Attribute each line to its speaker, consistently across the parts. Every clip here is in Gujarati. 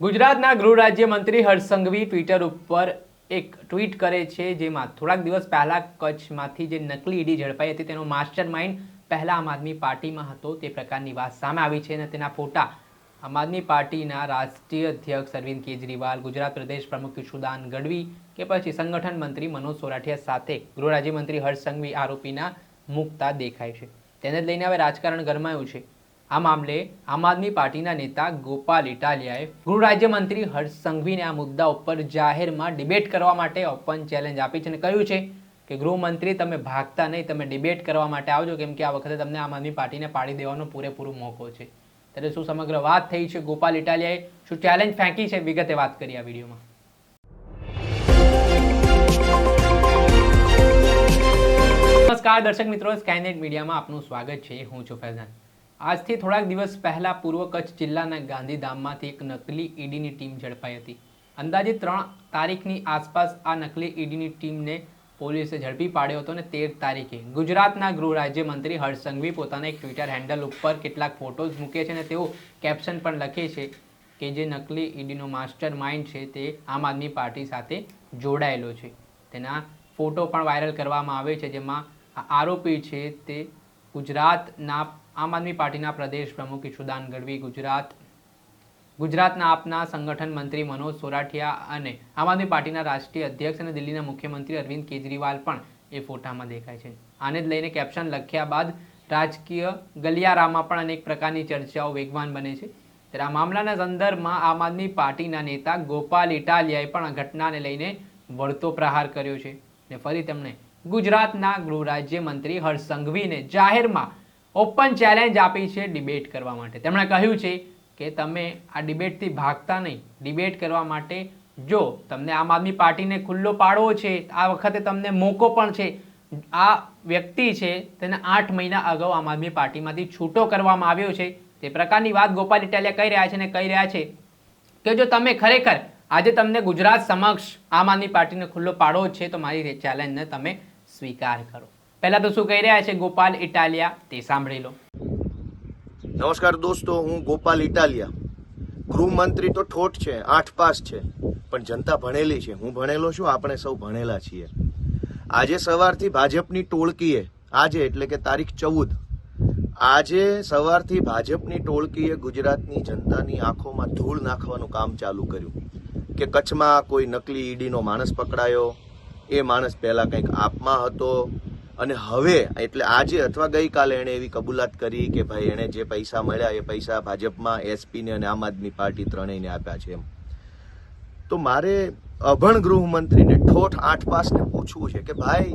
Speaker 1: ગુજરાતના ગૃહ રાજ્યમંત્રી હર્ષ સંઘવી ટ્વિટર ઉપર એક ટ્વીટ કરે છે, જેમાં થોડાક દિવસ પહેલા કચ્છમાંથી જે નકલી ઈડી ઝડપાઈ હતી તેનો માસ્ટર માઇન્ડ પહેલા આમ આદમી પાર્ટીમાં હતો તે પ્રકારની વાત સામે આવી છે અને તેના ફોટા આમ આદમી પાર્ટીના રાષ્ટ્રીય અધ્યક્ષ અરવિંદ કેજરીવાલ, ગુજરાત પ્રદેશ પ્રમુખ ઈશુદાન ગઢવી કે પછી સંગઠન મંત્રી મનોજ સોરઠિયા સાથે ગૃહ રાજ્યમંત્રી હર્ષ સંઘવી આરોપીના મુકતા દેખાય છે. તેને લઈને હવે રાજકારણ ગરમાયું છે. આ મામલે આમ આદમી પાર્ટીના નેતા ગોપાલ ઇટાલિયાએ ગૃહ રાજ્યમંત્રી હર્ષ સંઘવીને આ મુદ્દા ઉપર જાહેરમાં ડિબેટ કરવા માટે ઓપન ચેલેન્જ આપી છે અને કહ્યું છે કે ગૃહમંત્રી તમે ભાગતા નહીં, તમે ડિબેટ કરવા માટે આવજો, કેમ કે આ વખતે તમને આમ આદમી પાર્ટીને પાડી દેવાનો પૂરેપૂરો મોકો છે. ત્યારે શું સમગ્ર વાત થઈ છે, ગોપાલ ઇટાલિયાએ શું ચેલેન્જ ફેંકી છે, વિગતે વાત કરી આ વિડીયોમાં. નમસ્કાર દર્શક મિત્રો, સ્કાયનેટ મીડિયામાં આપનું સ્વાગત છે. હું છું ફૈઝાન. આજથી થોડાક દિવસ પહેલા પૂર્વ કચ્છ જિલ્લાના ગાંધીધામમાંથી એક નકલી ઈડીની ટીમ ઝડપાઈ હતી. અંદાજે 3 તારીખની આસપાસ આ નકલી ઈડીની ટીમને પોલીસે ઝડપી પાડ્યો હતો અને 13 તારીખે ગુજરાતના ગૃહ રાજ્યમંત્રી હર્ષ સંઘવી પોતાના એક ટ્વિટર હેન્ડલ ઉપર કેટલાક ફોટોઝ મૂકે છે અને તેઓ કેપ્શન પણ લખે છે કે જે નકલી ઈડીનો માસ્ટર માઇન્ડ છે તે આમ આદમી પાર્ટી સાથે જોડાયેલો છે. તેના ફોટો પણ વાયરલ કરવામાં આવે છે, જેમાં આરોપી છે તે ગુજરાતના આમ આદમી પાર્ટીના પ્રદેશ પ્રમુખ ઈશુદાન ગઢવી, ગુજરાતના આપના સંગઠન મંત્રી મનોજ સોરઠિયા અને આમ આદમી પાર્ટીના રાષ્ટ્રીય અધ્યક્ષ અને દિલ્હીના મુખ્યમંત્રી અરવિંદ કેજરીવાલ પણ એ ફોટામાં દેખાય છે. આને જ લઈને કેપ્શન લખ્યા બાદ રાજકીય ગલિયારામાં પણ અનેક પ્રકારની ચર્ચાઓ વેગવાન બને છે. ત્યારે આ મામલાના સંદર્ભમાં આમ આદમી પાર્ટીના નેતા ગોપાલ ઇટાલિયાએ પણ આ ઘટનાને લઈને વળતો પ્રહાર કર્યો છે અને ફરી તેમણે ગુજરાતના ગૃહ રાજ્યમંત્રી હર્ષ સંઘવીને જાહેરમાં ઓપન ચેલેન્જ આપી છે ડિબેટ કરવા માટે. તેમણે કહ્યું છે કે તમે આ ડિબેટથી ભાગતા નહીં, ડિબેટ કરવા માટે જો તમને આમ આદમી પાર્ટીને ખુલ્લો પાડવો છે, આ વખતે તમને મોકો પણ છે. આ વ્યક્તિ છે તેને 8 મહિના અગાઉ આમ આદમી પાર્ટીમાંથી છૂટો કરવામાં આવ્યો છે. તે પ્રકારની વાત ગોપાલ ઇટાલિયા કહી રહ્યા છે અને કહી રહ્યા છે કે જો તમે ખરેખર આજે તમને ગુજરાત સમક્ષ આમ આદમી પાર્ટીને ખુલ્લો પાડવો છે તો મારી ચેલેન્જને તમે સ્વીકાર કરો. પહેલા તો શું કહી રહ્યા છે ગોપાલ ઇટાલિયા તે સાંભળી લો.
Speaker 2: નમસ્કાર દોસ્તો, હું ગોપાલ ઇટાલિયા. ગૃહમંત્રી તો ઠોઠ છે, 8 પાસ છે, પણ જનતા ભણેલી છે. હું ભણેલો છું, આપણે સૌ ભણેલા છીએ. આજે સવારથી ભાજપની ટોળકીએ, આજે એટલે કે તારીખ 14, આજે સવારથી ભાજપની ટોળકીએ ગુજરાતની જનતાની આંખોમાં ધૂળ નાખવાનું કામ ચાલુ કર્યું કે કચ્છમાં કોઈ નકલી ઈડીનો માણસ પકડાયો, એ માણસ પહેલા કંઈક આપમાં હતો અને હવે એટલે આજે અથવા ગઈકાલે એણે એવી કબૂલાત કરી કે ભાઈ એણે જે પૈસા મળ્યા એ પૈસા ભાજપમાં એસપીને અને આમ આદમી પાર્ટી ત્રણેયને આપ્યા છે એમ. તો મારે અભણ ગૃહમંત્રીને ઠોઠ 8 પાસને પૂછવું છે કે ભાઈ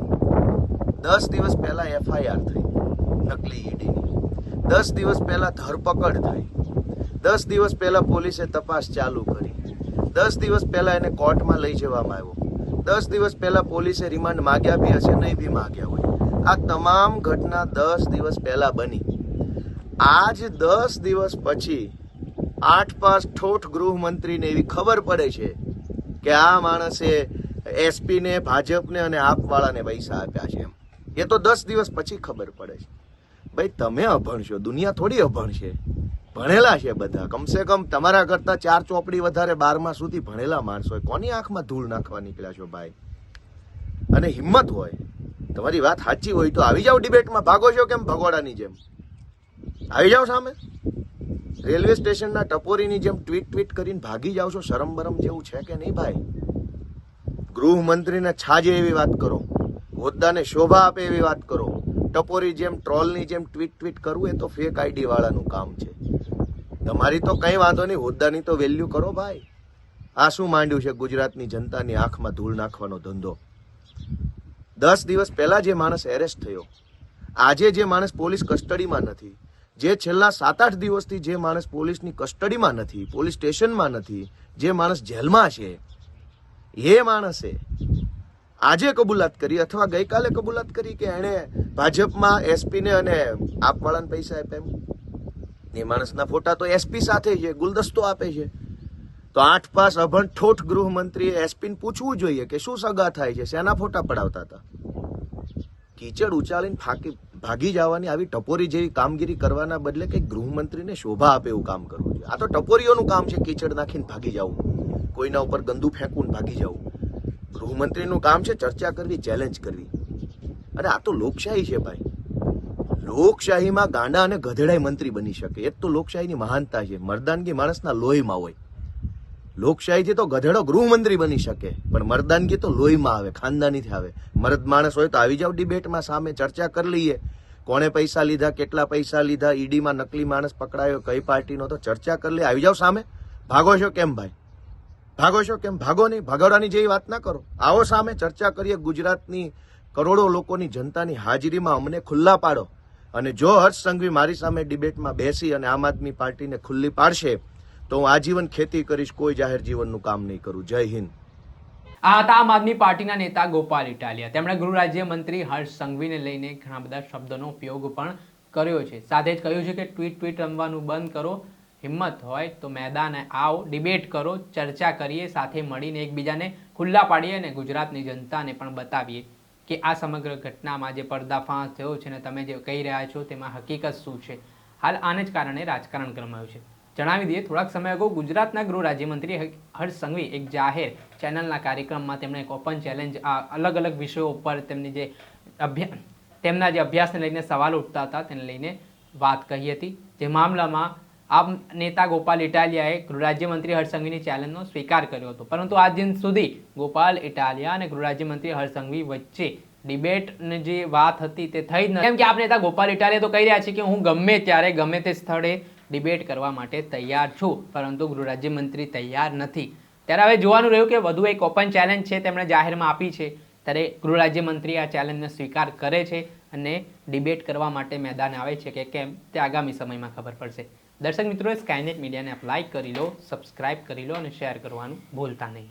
Speaker 2: 10 દિવસ પહેલા એફઆઈઆર થઈ નકલી ઈડીની, 10 દિવસ પહેલા ધરપકડ થઈ, 10 દિવસ પહેલા પોલીસે તપાસ ચાલુ કરી, 10 દિવસ પહેલા એને કોર્ટમાં લઈ જવામાં આવ્યો, 10 દિવસ પહેલા પોલીસે રિમાન્ડ માગ્યા બી હશે, નહીં બી માગ્યા હોય. આ તમામ ઘટના 10 દિવસ પહેલા બની. આજ 10 દિવસ પછી 8 પાસ ઠોઠ ગૃહમંત્રીને એવી ખબર પડે છે કે આ માણસે એસપીને, ભાજપને અને આપવાળાને પૈસા આપ્યા છે એમ. એ તો 10 દિવસ પછી ખબર પડે છે. ભાઈ તમે અભણ છો, દુનિયા થોડી અભણ છે, ભણેલા છે બધા. કમસે કમ તમારા કરતા 4 ચોપડી વધારે 12મા સુધી ભણેલા માણસો હોય. કોની આંખમાં ધૂળ નાખવા નીકળ્યા છો ભાઈ? અને હિંમત હોય, તમારી વાત સાચી હોય તો આવી જાઓ ડિબેટમાં. ભાગો છો કેમ ભગોડાની જેમ? આવી જાઓ સામે. રેલવે સ્ટેશનના ટપોરીની જેમ ટ્વીટ કરીને ભાગી જાઓ છો. શરમ બરમ જેવું છે કે નહીં ભાઈ? ગૃહમંત્રીને છાજે એવી વાત કરો, હોદ્દાને શોભા આપે એવી વાત કરો. ટપોરી જેમ, ટ્રોલની જેમ ટ્વીટ કરવું એ તો ફેક આઈડી વાળાનું કામ છે. તમારી તો કંઈ વાંધો નહીં, હોદ્દાની તો વેલ્યુ કરો ભાઈ. આ શું માંડ્યું છે ગુજરાતની જનતાની આંખમાં ધૂળ નાખવાનો ધંધો? 10 દિવસ પહેલા જે માણસ એરેસ્ટ થયો, આજે જે માણસ પોલીસ કસ્ટડીમાં નથી, જે છેલ્લા 7-8 દિવસથી જે માણસ પોલીસની કસ્ટડીમાં નથી, પોલીસ સ્ટેશનમાં નથી, જે માણસ જેલમાં છે, એ માણસે આજે કબૂલાત કરી અથવા ગઈકાલે કબૂલાત કરી કે એણે ભાજપમાં એસપીને અને આપવાળાને પૈસા આપ્યા એમ. એ માણસના ફોટા તો એસપી સાથે છે, ગુલદસ્તો આપે છે. તો 8 પાસ અભણ ઠોઠ ગૃહમંત્રીએ એસપીને પૂછવું જોઈએ કે શું સગા થાય છે, શેના ફોટા પડાવતા હતા? કીચડ ઉચાલીને ભાગી જવાની આવી ટપોરી જેવી કામગીરી કરવાના બદલે કંઈક ગૃહમંત્રીને શોભા આપે એવું કામ કરવું જોઈએ. આ તો ટપોરીઓનું કામ છે, કીચડ નાખીને ભાગી જવું, કોઈના ઉપર ગંદુ ફેંકવું ભાગી જવું. ગૃહમંત્રીનું કામ છે ચર્ચા કરવી, ચેલેન્જ કરવી. અને આ તો લોકશાહી છે ભાઈ. લોકશાહીમાં ગાંડા અને ગધેડાય મંત્રી બની શકે, એ જ તો લોકશાહીની મહાનતા છે. મર્દાનગી માણસના લોહીમાં હોય. લોકશાહીથી તો ગધેડો ગૃહમંત્રી બની શકે, પણ મર્દાનગી તો લોહીમાં આવે, ખાનદાનીથી આવે. મર્દ માણસ હોય તો આવી જાવ ડિબેટમાં, સામે ચર્ચા કરી લઈએ. કોણે પૈસા લીધા, કેટલા પૈસા લીધા, ઈડીમાં નકલી માણસ પકડાયો, કઈ પાર્ટીનો, તો ચર્ચા કરી લઈએ. આવી જાવ સામે. ભાગો છો કેમ ભાઈ? ભાગો છો કેમ? ભાગો નહીં, ભાગોડાની જેવી વાત ના કરો. આવો સામે ચર્ચા કરીએ. ગુજરાતની કરોડો લોકોની જનતાની હાજરીમાં અમને ખુલ્લા પાડો. અને જો હર્ષ સંઘવી મારી સામે ડિબેટમાં બેસી અને આમ આદમી પાર્ટીને ખુલ્લી પાડશે તો હું આજીવન ખેતી કરીશ, કોઈ જાહેર જીવનનું કામ નહીં કરું. જય હિન્દ.
Speaker 1: આ હતા આમ આદમી પાર્ટીના નેતા ગોપાલ ઇટાલિયા. તેમણે ગૃહ રાજ્યમંત્રી હર્ષ સંઘવીને લઈને ઘણા બધા શબ્દોનો ઉપયોગ પણ કર્યો છે. સાથે જ કહ્યું છે કે ટ્વીટ રમવાનું બંધ કરો, હિંમત હોય તો મેદાને આવો, ડિબેટ કરો, ચર્ચા કરીએ, સાથે મળીને એકબીજાને ખુલ્લા પાડીએ અને ગુજરાતની જનતાને પણ બતાવીએ કે આ સમગ્ર ઘટનામાં જે પર્દાફાશ થયો છે ને તમે જે કહી રહ્યા છો તેમાં હકીકત શું છે. હાલ આને જ કારણે રાજકારણ ગરમાયું છે. જણાવી દઈએ, થોડાક સમય અગાઉ ગુજરાતના ગૃહ રાજ્યમંત્રી હર્ષ સંઘવી એક જાહેર ચેનલના કાર્યક્રમમાં તેમણે એક ઓપન ચેલેન્જ, અલગ અલગ વિષયો ઉપર તેમના જે અભ્યાસને લઈને સવાલો ઉઠતા હતા તેને લઈને વાત કહી હતી. જે મામલામાં આપ નેતા ગોપાલ ઇટાલિયાએ ગૃહ રાજ્યમંત્રી હર્ષ સંઘવીની ચેલેન્જનો સ્વીકાર કર્યો હતો, પરંતુ આજ દિન સુધી ગોપાલ ઇટાલિયા અને ગૃહ રાજ્યમંત્રી હર્ષ સંઘવી વચ્ચે ડિબેટની જે વાત હતી તે થઈ જ નથી. કેમ કે આપ નેતા ગોપાલ ઇટાલિયા તો કહી રહ્યા છે કે હું ગમે ત્યારે ગમે તે સ્થળે ડિબેટ કરવા માટે તૈયાર છું, પરંતુ ગૃહ રાજ્યમંત્રી તૈયાર નથી. ત્યારે હવે જોવાનું રહ્યું કે વધુ એક ઓપન ચેલેન્જ છે તેમણે જાહેરમાં આપી છે, ત્યારે ગૃહ રાજ્યમંત્રી આ ચેલેન્જનો સ્વીકાર કરે છે અને ડિબેટ કરવા માટે મેદાને આવે છે કે કેમ તે આગામી સમયમાં ખબર પડશે. દર્શક મિત્રો, સ્કાયનેટ મીડિયાને આપ લાઇક કરી લો, સબસ્ક્રાઇબ કરી લો અને શેર કરવાનું ભૂલતા નહીં.